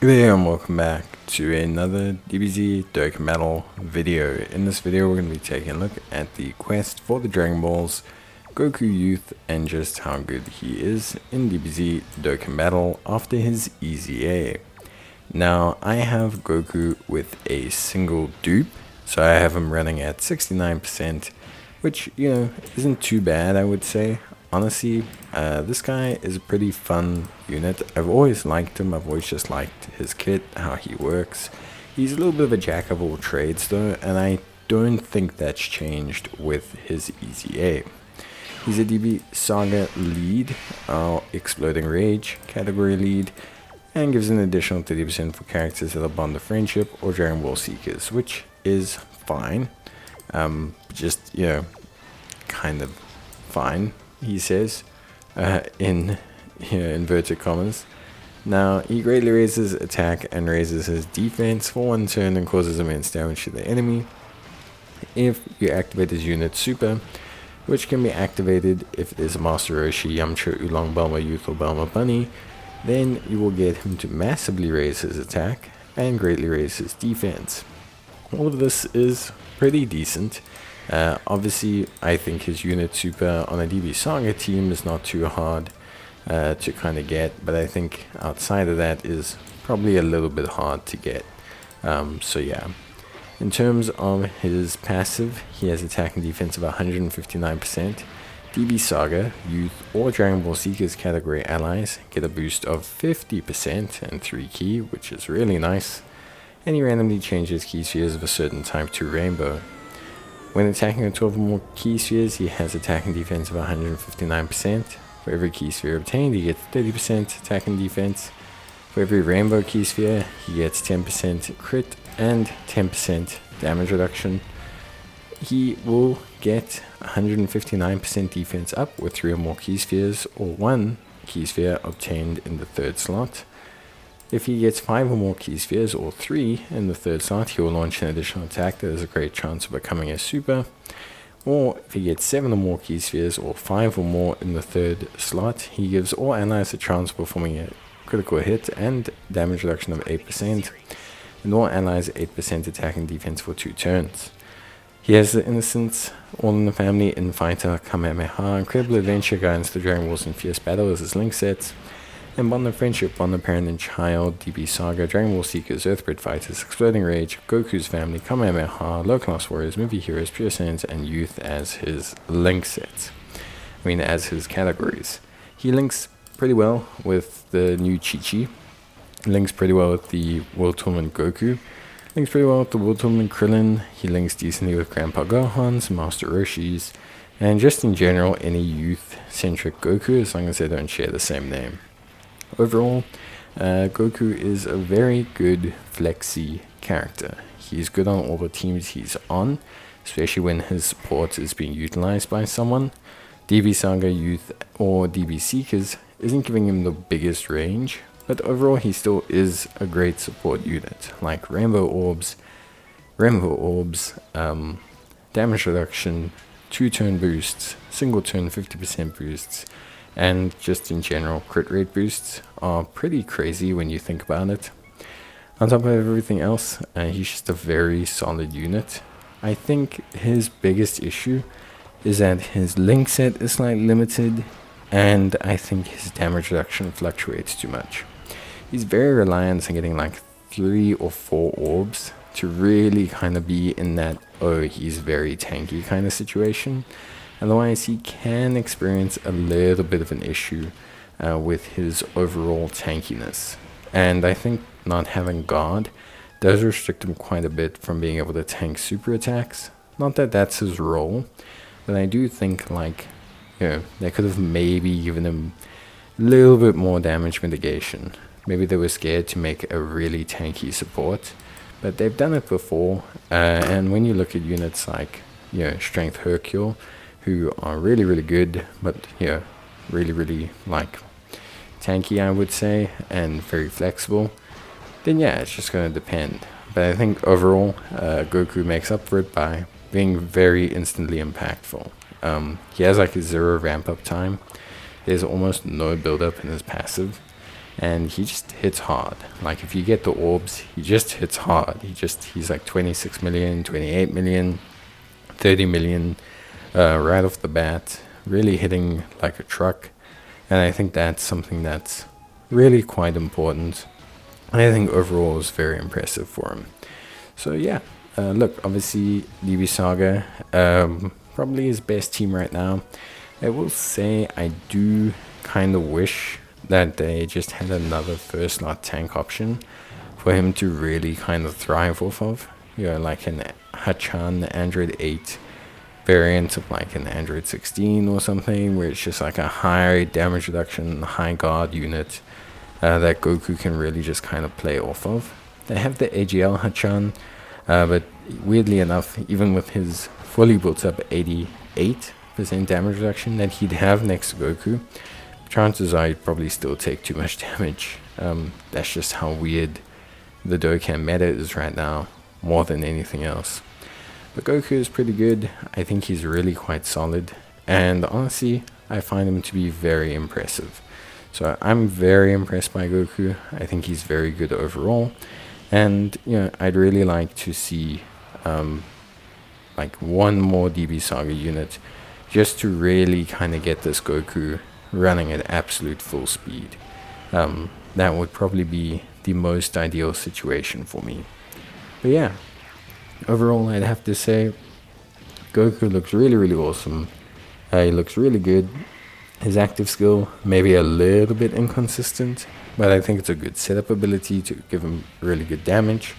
Good day and welcome back to another DBZ Dokkan Battl video. In this video we're going to be taking a look at the quest for the Dragon Balls, Goku Youth, and just how good he is in DBZ Dokkan Battl after his Easy A. Now I have Goku with a single dupe, so I have him running at 69%, which isn't too bad I would say. Honestly, this guy is a pretty fun unit. I've always liked him. I've always just liked his kit, how he works. He's a little bit of a jack of all trades though, and I don't think that's changed with his Easy A. He's a DB Saga lead, Exploding Rage category lead, and gives an additional 30% for characters that are Bond of Friendship or Dragon Ball Seekers, which is fine. Just, kind of fine, he says, in inverted commas. Now, he greatly raises attack and raises his defense for one turn and causes immense damage to the enemy. If you activate his unit Super, which can be activated if it is a Master Roshi, Yamcha, Oolong, Bulma, Youth, or Bulma Bunny, then you will get him to massively raise his attack and greatly raise his defense. All of this is pretty decent. Obviously, I think his unit Super on a DB Saga team is not too hard to kind of get, but I think outside of that is probably a little bit hard to get. So yeah, in terms of his passive, he has attack and defense of 159%. DB Saga, Youth, or Dragon Ball Seekers category allies get a boost of 50% and 3 key, which is really nice. And he randomly changes key spheres of a certain type to Rainbow. When attacking with 12 or more key spheres, he has attack and defense of 159%. For every key sphere obtained, he gets 30% attack and defense. For every rainbow key sphere, he gets 10% crit and 10% damage reduction. He will get 159% defense up with 3 or more key spheres, or 1 key sphere obtained in the 3rd slot. If he gets 5 or more key spheres, or 3 in the 3rd slot, he will launch an additional attack that has a great chance of becoming a super. Or if he gets 7 or more key spheres, or 5 or more in the 3rd slot, he gives all allies a chance of performing a critical hit and damage reduction of 8%, and all allies 8% attack and defense for 2 turns. He has the Innocence, All in the Family, Infighter, Kamehameha, Incredible Adventure, Guidance to Dragon Balls, and Fierce Battle as his link sets, and Bond of Friendship, Bond of Parent and Child, DB Saga, Dragon Ball Seekers, Earthbred Fighters, Exploding Rage, Goku's Family, Kamehameha, Low Class Warriors, Movie Heroes, Pure Saiyans, and Youth as his link sets. As his categories. He links pretty well with the new Chi-Chi, links pretty well with the World Tournament Goku, links pretty well with the World Tournament Krillin, he links decently with Grandpa Gohans, Master Roshis, and just in general any youth-centric Goku as long as they don't share the same name. Overall, Goku is a very good flexy character. He's good on all the teams he's on, especially when his support is being utilized by someone. DB Saga, Youth, or DB Seekers isn't giving him the biggest range, but overall he still is a great support unit, like Rainbow Orbs, damage reduction, 2-turn boosts, single turn 50% boosts, and just in general crit rate boosts are pretty crazy when you think about it. On top of everything else, he's just a very solid unit. I think his biggest issue is that his link set is slightly limited, and I think his damage reduction fluctuates too much. He's very reliant on getting like 3 or 4 orbs to really kind of be in that, oh, he's very tanky kind of situation. Otherwise, he can experience a little bit of an issue with his overall tankiness. And I think not having God does restrict him quite a bit from being able to tank super attacks. Not that that's his role, but I do think they could have maybe given him a little bit more damage mitigation. Maybe they were scared to make a really tanky support, but they've done it before. And when you look at units like Strength Hercule, who are really, really good, but really tanky, I would say, and very flexible, then yeah, it's just going to depend. But I think overall, Goku makes up for it by being very instantly impactful. He has like a 0 ramp up time. There's almost no build up in his passive. and he just hits hard. Like if you get the orbs, he just hits hard. He's like 26 million, 28 million, 30 million right off the bat, really hitting like a truck. And I think that's something that's really quite important. And I think overall is very impressive for him. So yeah, look, obviously DB Saga, probably his best team right now. I will say I do kind of wish that they just had another first slot tank option for him to really kind of thrive off of. You know, like an Hachan Android 8 variant of like an Android 16 or something, where it's just like a high damage reduction, high guard unit that Goku can really just kind of play off of. They have the AGL Hachan, but weirdly enough, even with his fully built up 88% damage reduction that he'd have next to Goku, chances are he'd probably still take too much damage. That's just how weird the Dokkan meta is right now, more than anything else. But Goku is pretty good. I think he's really quite solid, and honestly, I find him to be very impressive. So I'm very impressed by Goku. I think he's very good overall, and you know, I'd really like to see like one more DB Saga unit, just to really kind of get this Goku running at absolute full speed. That would probably be the most ideal situation for me. But yeah, overall I'd have to say Goku looks really, really awesome. He looks really good. His active skill maybe a little bit inconsistent, but I think it's a good setup ability to give him really good damage.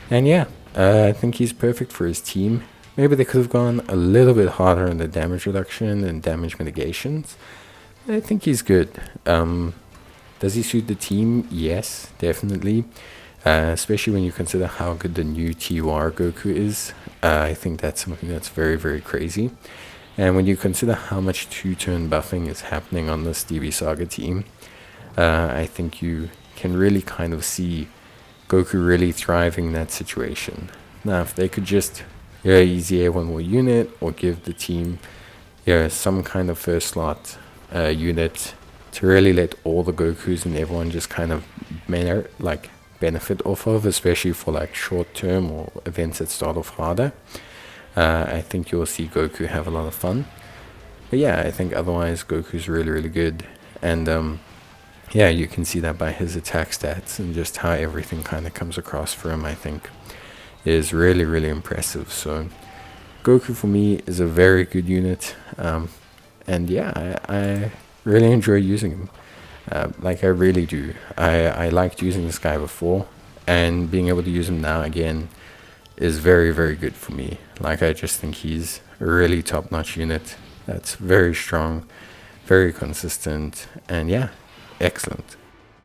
And yeah, I think he's perfect for his team. Maybe they could have gone a little bit harder on the damage reduction and damage mitigations. I think he's good. Does he suit the team? Yes, definitely. Especially when you consider how good the new PHY Goku is. I think that's something that's very, very crazy. And when you consider how much two-turn buffing is happening on this DB Saga team, I think you can really kind of see Goku really thriving in that situation. Now, if they could just easy one more unit, or give the team some kind of first slot unit to really let all the Gokus and everyone just kind of benefit off of, especially for like short term or events that start off harder. I think you'll see Goku have a lot of fun. But yeah, I think otherwise Goku's really, really good. And yeah, you can see that by his attack stats and just how everything kind of comes across for him, I think, is really, really impressive. So Goku for me is a very good unit. And yeah, I really enjoy using him. Like I really do. I liked using this guy before, and being able to use him now again is very, very good for me. Like I just think he's a really top-notch unit that's very strong, very consistent, and yeah, excellent.